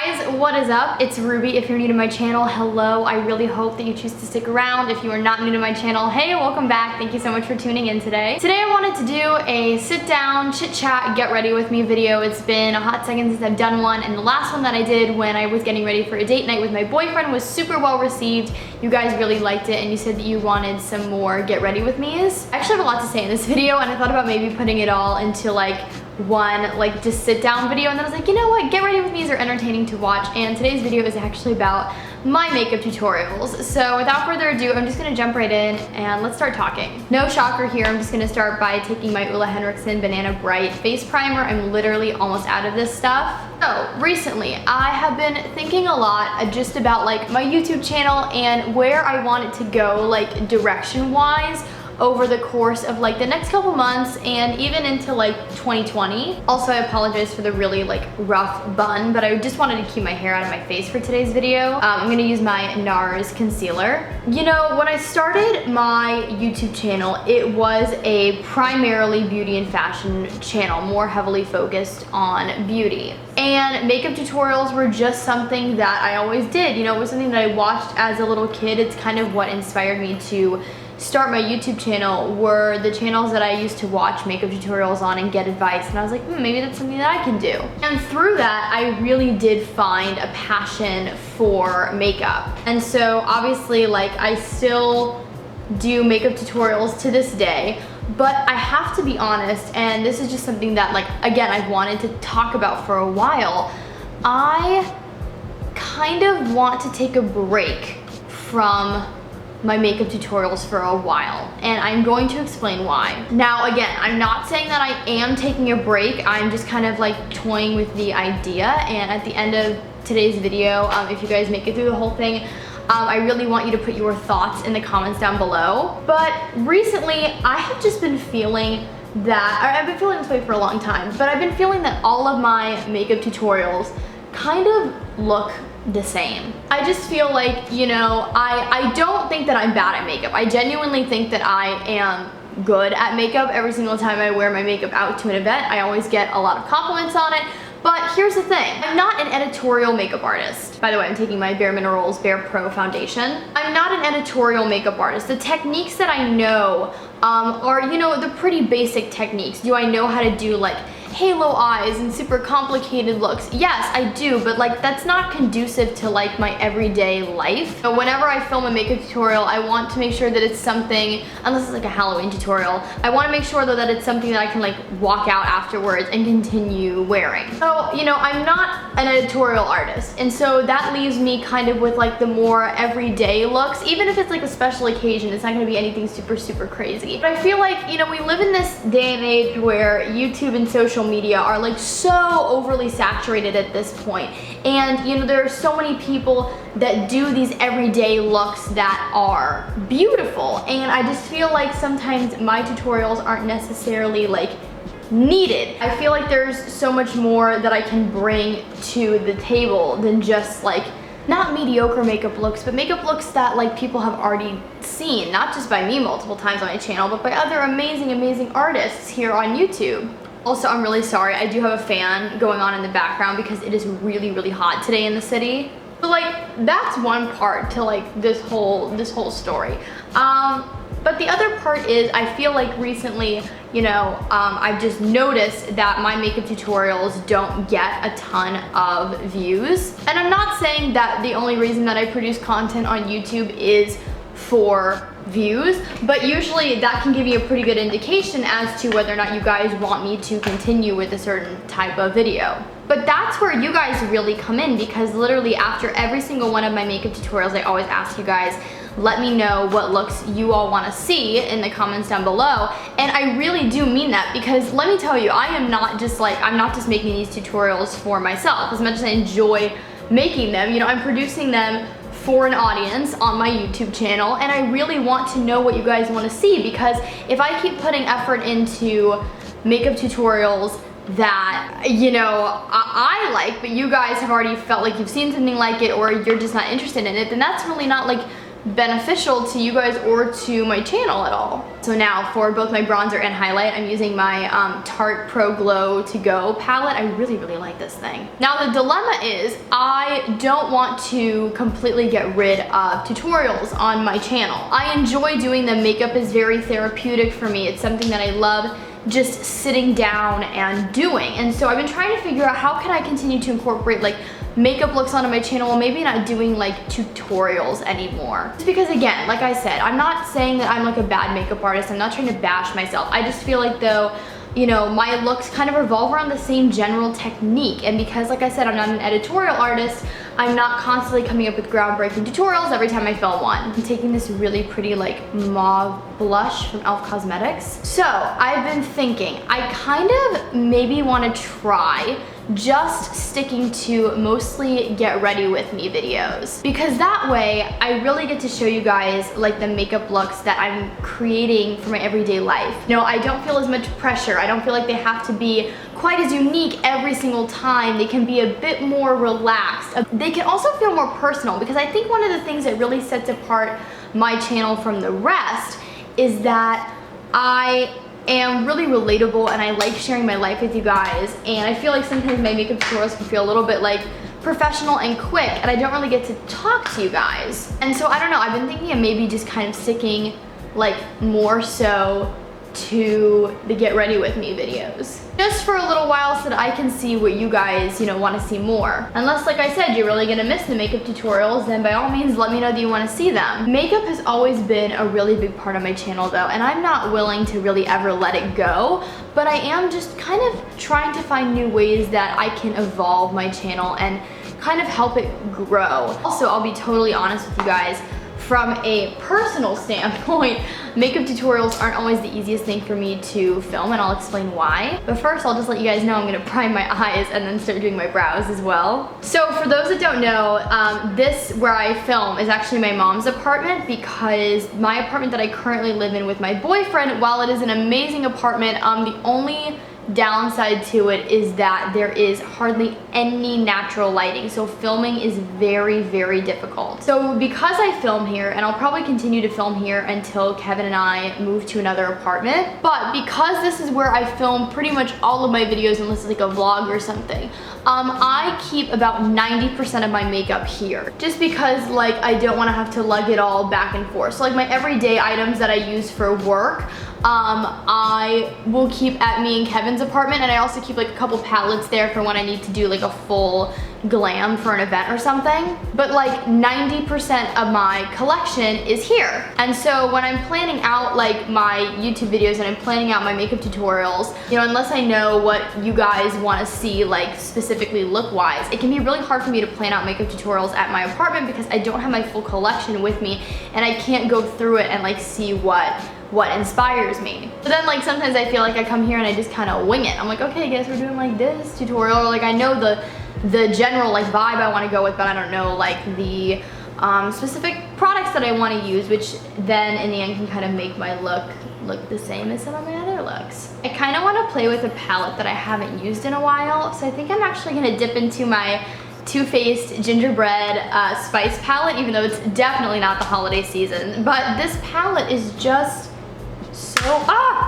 guys, what is up? It's Ruby. If you're new to my channel, hello. I really hope that you choose to stick around. If you are not new to my channel, hey, welcome back. Thank you so much for tuning in today. Today I wanted to do a sit down, chit chat, get ready with me video. It's been a hot second since I've done one, and the last one that I did when I was getting ready for a date night with my boyfriend was super well received. You guys really liked it and you said that you wanted some more get ready with me's. I actually have a lot to say in this video, and I thought about maybe putting it all into like one just sit down video, and then I was like, you know what, get ready with me's are entertaining to watch, and today's video is actually about my makeup tutorials. So without further ado, I'm just gonna jump right in and let's start talking. No shocker here, I'm just gonna start by taking my Ulla Henriksen Banana Bright face primer. I'm literally almost out of this stuff. So recently I have been thinking a lot just about like my YouTube channel and where I want it to go like direction wise over the course of like the next couple months and even into like 2020. Also, I apologize for the really like rough bun, but I just wanted to keep my hair out of my face for today's video. I'm gonna use my NARS concealer. You know, when I started my YouTube channel, it was a primarily beauty and fashion channel, more heavily focused on beauty. And makeup tutorials were just something that I always did. You know, it was something that I watched as a little kid. It's kind of what inspired me to start my YouTube channel, were the channels that I used to watch makeup tutorials on and get advice, and I was like, maybe that's something that I can do. And through that, I really did find a passion for makeup. And so obviously, like, I still do makeup tutorials to this day, but I have to be honest, and this is just something that, like, again, I've wanted to talk about for a while. I kind of want to take a break from my makeup tutorials for a while, and I'm going to explain why. Now again, I'm not saying that I am taking a break, I'm just kind of like toying with the idea, and at the end of today's video, if you guys make it through the whole thing, I really want you to put your thoughts in the comments down below. But recently, I have just been feeling that, I've been feeling this way for a long time, but I've been feeling that all of my makeup tutorials kind of look the same. I just feel like, you know, I don't think that I'm bad at makeup. I genuinely think that I am good at makeup. Every single time I wear my makeup out to an event, I always get a lot of compliments on it. But here's the thing, I'm not an editorial makeup artist. By the way, I'm taking my Bare Minerals Bare Pro foundation. I'm not an editorial makeup artist. The techniques that I know are, you know, the pretty basic techniques. Do I know how to do like halo eyes and super complicated looks? Yes, I do, but like that's not conducive to like my everyday life. So whenever I film a makeup tutorial, I want to make sure that it's something, unless it's like a Halloween tutorial, I want to make sure though that it's something that I can like walk out afterwards and continue wearing. So, you know, I'm not an editorial artist, and so that leaves me kind of with like the more everyday looks. Even if it's like a special occasion, it's not going to be anything super crazy. But I feel like, you know, we live in this day and age where YouTube and social media are like so overly saturated at this point, and you know, there are so many people that do these everyday looks that are beautiful, and I just feel like sometimes my tutorials aren't necessarily like needed. I feel like there's so much more that I can bring to the table than just like not mediocre makeup looks, but makeup looks that like people have already seen, not just by me multiple times on my channel, but by other amazing artists here on YouTube. Also, I'm really sorry, I do have a fan going on in the background because it is really hot today in the city. So like, that's one part to like this whole story. But the other part is, I feel like recently, you know, I've just noticed that my makeup tutorials don't get a ton of views. And I'm not saying that the only reason that I produce content on YouTube is for views, but usually that can give you a pretty good indication as to whether or not you guys want me to continue with a certain type of video. But that's where you guys really come in, because literally after every single one of my makeup tutorials, I always ask you guys, let me know what looks you all want to see in the comments down below. And I really do mean that, because let me tell you, I'm not just making these tutorials for myself. As much as I enjoy making them, you know, I'm producing them for an audience on my YouTube channel, and I really want to know what you guys want to see, because if I keep putting effort into makeup tutorials that, you know, I like, but you guys have already felt like you've seen something like it, or you're just not interested in it, then that's really not like beneficial to you guys or to my channel at all. So now for both my bronzer and highlight, I'm using my Tarte Pro Glow To Go palette. I really, really like this thing. Now the dilemma is I don't want to completely get rid of tutorials on my channel. I enjoy doing them. Makeup is very therapeutic for me. It's something that I love just sitting down and doing. And so I've been trying to figure out how can I continue to incorporate like makeup looks onto my channel while maybe not doing like tutorials anymore. Just because again, like I said, I'm not saying that I'm like a bad makeup artist. I'm not trying to bash myself. I just feel like though, you know, my looks kind of revolve around the same general technique. And because like I said, I'm not an editorial artist, I'm not constantly coming up with groundbreaking tutorials every time I film one. I'm taking this really pretty like mauve blush from e.l.f. Cosmetics. So I've been thinking, I kind of maybe want to try just sticking to mostly get ready with me videos, because that way I really get to show you guys like the makeup looks that I'm creating for my everyday life. You know, I don't feel as much pressure. I don't feel like they have to be quite as unique every single time. They can be a bit more relaxed. They can also feel more personal, because I think one of the things that really sets apart my channel from the rest is that I am really relatable and I like sharing my life with you guys, and I feel like sometimes my makeup tutorials can feel a little bit like professional and quick and I don't really get to talk to you guys. And so I don't know, I've been thinking of maybe just kind of sticking like more so to the get ready with me videos, just for a little while so that I can see what you guys, you know, want to see more. Unless, like I said, you're really gonna miss the makeup tutorials, then by all means let me know that you want to see them. Makeup has always been a really big part of my channel though, and I'm not willing to really ever let it go, but I am just kind of trying to find new ways that I can evolve my channel and kind of help it grow. Also, I'll be totally honest with you guys, from a personal standpoint, makeup tutorials aren't always the easiest thing for me to film, and I'll explain why. But first, I'll just let you guys know I'm gonna prime my eyes and then start doing my brows as well. So for those that don't know, this where I film is actually my mom's apartment, because my apartment that I currently live in with my boyfriend, while it is an amazing apartment, the only downside to it is that there is hardly any natural lighting, so filming is very, very difficult. So because I film here, and I'll probably continue to film here until Kevin and I move to another apartment, but because this is where I film pretty much all of my videos unless it's like a vlog or something, I keep about 90% of my makeup here, just because like I don't want to have to lug it all back and forth. So like my everyday items that I use for work, I will keep at me and Kevin's apartment, and I also keep like a couple palettes there for when I need to do like a full glam for an event or something. But like 90% of my collection is here. And so when I'm planning out like my YouTube videos and I'm planning out my makeup tutorials, you know, unless I know what you guys want to see like specifically look-wise, it can be really hard for me to plan out makeup tutorials at my apartment because I don't have my full collection with me and I can't go through it and like see what inspires me. But then like sometimes I feel like I come here and I just kind of wing it. I'm like, okay, I guess we're doing like this tutorial, or like I know the general like vibe I want to go with, but I don't know like the specific products that I want to use, which then in the end can kind of make my look the same as some of my other looks. I kind of want to play with a palette that I haven't used in a while, so I think I'm actually going to dip into my Too Faced Gingerbread Spice palette, even though it's definitely not the holiday season. But this palette is just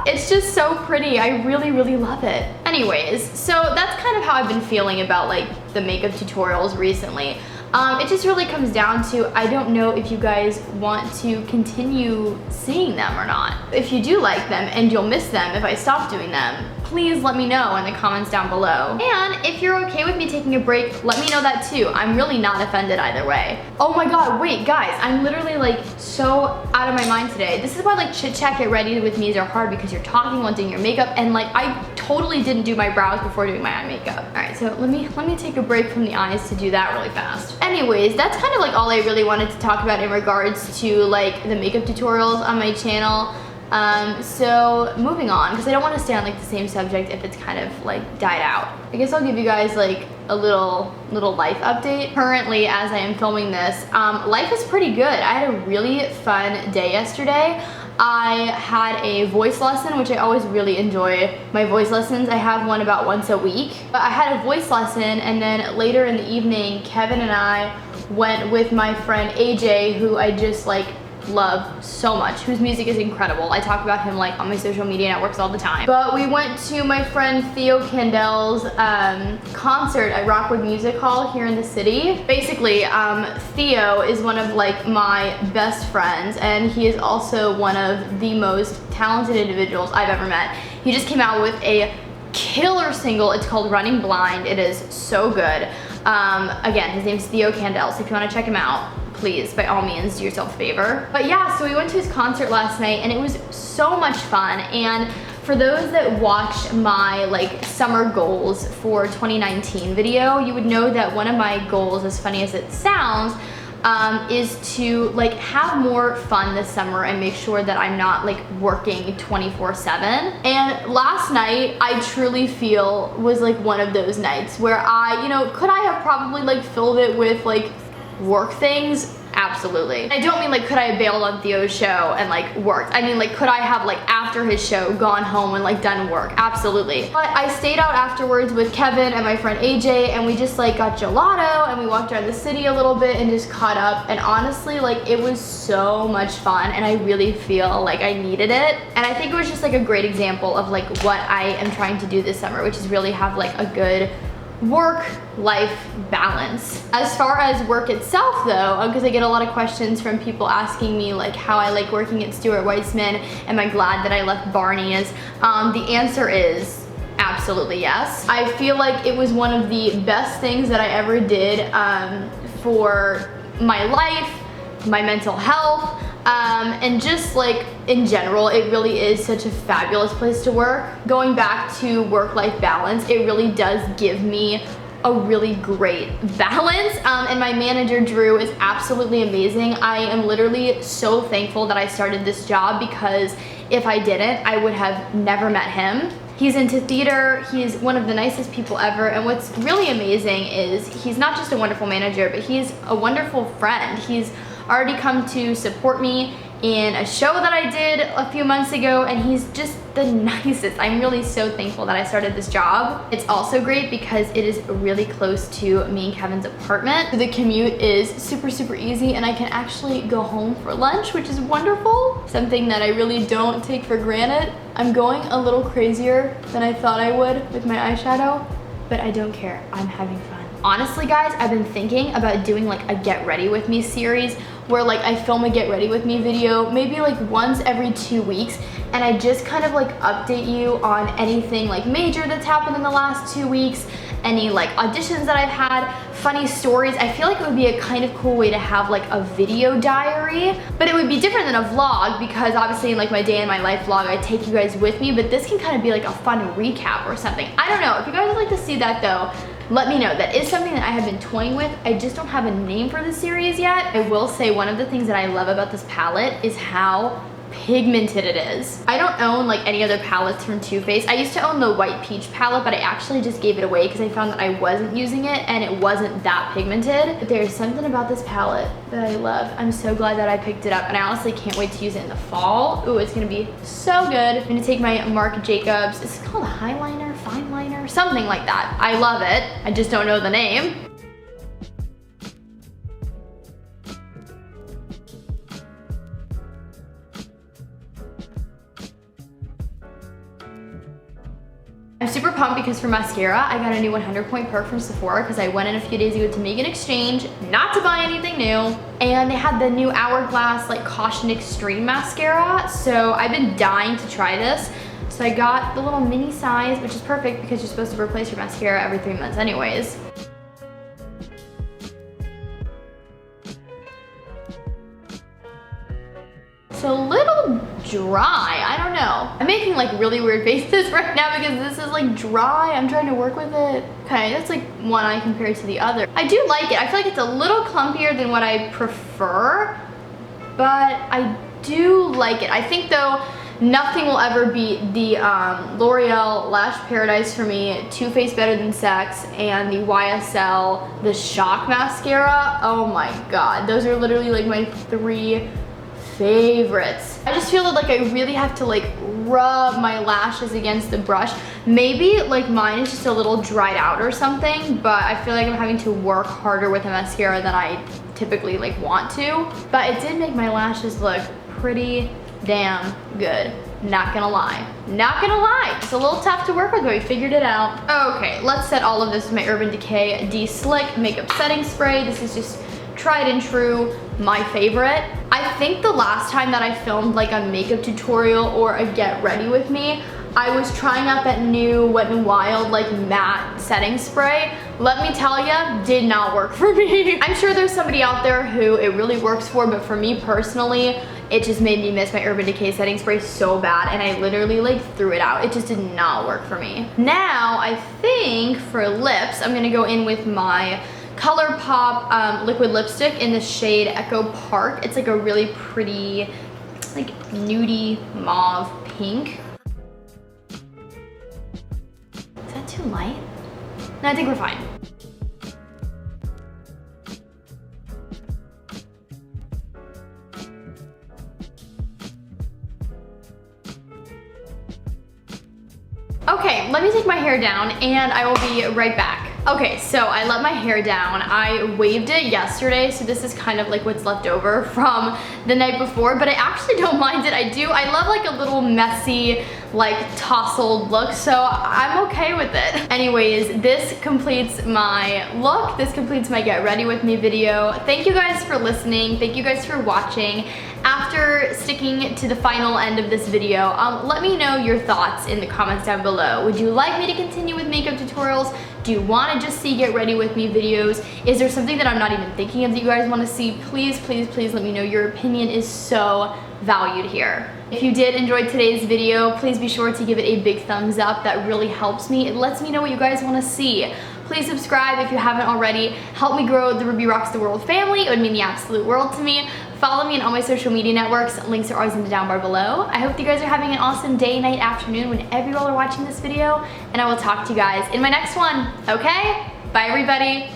it's just so pretty. I really, really love it. Anyways, so that's kind of how I've been feeling about like the makeup tutorials recently. It just really comes down to, I don't know if you guys want to continue seeing them or not. If you do like them and you'll miss them if I stop doing them, please let me know in the comments down below. And if you're okay with me taking a break, let me know that too. I'm really not offended either way. Oh my god, wait guys, I'm literally like so out of my mind today. This is why like chit chat get ready with me's are hard, because you're talking while doing your makeup, and like I totally didn't do my brows before doing my eye makeup. Alright, so let me take a break from the eyes to do that really fast. Anyways, that's kind of like all I really wanted to talk about in regards to like the makeup tutorials on my channel. So moving on, because I don't want to stay on like the same subject if it's kind of like died out. I guess I'll give you guys like a little life update. Currently, as I am filming this, life is pretty good. I had a really fun day yesterday. I had a voice lesson, which I always really enjoy my voice lessons. I have one about once a week. But I had a voice lesson, and then later in the evening, Kevin and I went with my friend AJ, who I just like love so much, whose music is incredible. I talk about him like on my social media networks all the time. But we went to my friend Theo Candel's concert at Rockwood Music Hall here in the city. Basically, Theo is one of like my best friends, and he is also one of the most talented individuals I've ever met. He just came out with a killer single. It's called Running Blind. It is so good. Again, his name's Theo Candel, so if you want to check him out, please, by all means, do yourself a favor. But yeah, so we went to his concert last night, and it was so much fun. And for those that watched my like summer goals for 2019 video, you would know that one of my goals, as funny as it sounds, is to like have more fun this summer and make sure that I'm not like working 24/7. And last night, I truly feel was like one of those nights where I, you know, could I have probably like filled it with like work things? Absolutely. I don't mean like could I have bailed on Theo's show and like worked. I mean like could I have like after his show gone home and like done work? Absolutely. But I stayed out afterwards with Kevin and my friend AJ, and we just like got gelato and we walked around the city a little bit and just caught up, and honestly like it was so much fun, and I really feel like I needed it. And I think it was just like a great example of like what I am trying to do this summer, which is really have like a good work-life balance. As far as work itself though, because I get a lot of questions from people asking me like how I like working at Stuart Weitzman, am I glad that I left Barney's? The answer is absolutely yes. I feel like it was one of the best things that I ever did for my life, my mental health, and just like in general, it really is such a fabulous place to work. Going back to work-life balance, it really does give me a really great balance, and my manager Drew is absolutely amazing. I am literally so thankful that I started this job, because if I didn't, I would have never met him. He's into theater, he's one of the nicest people ever, and what's really amazing is he's not just a wonderful manager, but he's a wonderful friend. He's already come to support me in a show that I did a few months ago, and he's just the nicest. I'm really so thankful that I started this job. It's also great because it is really close to me and Kevin's apartment. The commute is super, super easy, and I can actually go home for lunch, which is wonderful. Something that I really don't take for granted. I'm going a little crazier than I thought I would with my eyeshadow, but I don't care. I'm having fun. Honestly guys, I've been thinking about doing like a get ready with me series where like I film a get ready with me video maybe like once every 2 weeks, and I just kind of like update you on anything like major that's happened in the last 2 weeks, any like auditions that I've had, funny stories. I feel like it would be a kind of cool way to have like a video diary, but it would be different than a vlog, because obviously in like my day in my life vlog I take you guys with me, but this can kind of be like a fun recap or something. I don't know. If you guys would like to see that though, let me know. That is something that I have been toying with. I just don't have a name for the series yet. I will say one of the things that I love about this palette is how pigmented it is. I don't own like any other palettes from Too Faced. I used to own the White Peach palette, but I actually just gave it away because I found that I wasn't using it and it wasn't that pigmented. But there's something about this palette that I love. I'm so glad that I picked it up, and I honestly can't wait to use it in the fall. Ooh, it's gonna be so good. I'm gonna take my Marc Jacobs, is it called a highliner, fine liner, something like that. I love it. I just don't know the name. I'm super pumped because for mascara, I got a new 100 Point Perk from Sephora because I went in a few days ago to make an exchange, not to buy anything new. And they had the new Hourglass like Caution Extreme mascara. So I've been dying to try this. So I got the little mini size, which is perfect because you're supposed to replace your mascara every 3 months anyways. It's a little dry, I don't know. I'm making like really weird faces right now because this is like dry. I'm trying to work with it. Okay, that's like one eye compared to the other. I do like it. I feel like it's a little clumpier than what I prefer, but I do like it. I think though, nothing will ever beat the L'Oreal Lash Paradise for me, Too Faced Better Than Sex, and the YSL The Shock Mascara. Oh my god, those are literally like my 3 favorites. I just feel that like I really have to like rub my lashes against the brush. Maybe like mine is just a little dried out or something, but I feel like I'm having to work harder with a mascara than I typically like want to. But it did make my lashes look pretty damn good. Not gonna lie. Not gonna lie. It's a little tough to work with, but we figured it out. Okay, let's set all of this with my Urban Decay De-Slick Makeup Setting Spray. This is just tried and true, my favorite. I think the last time that I filmed like a makeup tutorial or a get ready with me, I was trying out that new Wet n Wild like matte setting spray. Let me tell ya, did not work for me. I'm sure there's somebody out there who it really works for, but for me personally, it just made me miss my Urban Decay setting spray so bad, and I literally like threw it out. It just did not work for me. Now, I think for lips, I'm gonna go in with my ColourPop liquid lipstick in the shade Echo Park. It's like a really pretty, like nudie mauve pink. Is that too light? No, I think we're fine. Okay, let me take my hair down and I will be right back. Okay, so I let my hair down. I waved it yesterday, so this is kind of like what's left over from the night before, but I actually don't mind it. I love like a little messy, like tousled look, so I'm okay with it. Anyways, this completes my look. This completes my get ready with me video. Thank you guys for listening. Thank you guys for watching. After sticking to the final end of this video, let me know your thoughts in the comments down below. Would you like me to continue with makeup tutorials? Do you want to just see get ready with me videos? Is there something that I'm not even thinking of that you guys want to see? Please, please, please let me know. Your opinion is so valued here. If you did enjoy today's video, please be sure to give it a big thumbs up. That really helps me. It lets me know what you guys want to see. Please subscribe if you haven't already. Help me grow the Ruby Rocks the World family. It would mean the absolute world to me. Follow me on all my social media networks. Links are always in the down bar below. I hope you guys are having an awesome day, night, afternoon whenever you all are watching this video, and I will talk to you guys in my next one, okay? Bye everybody.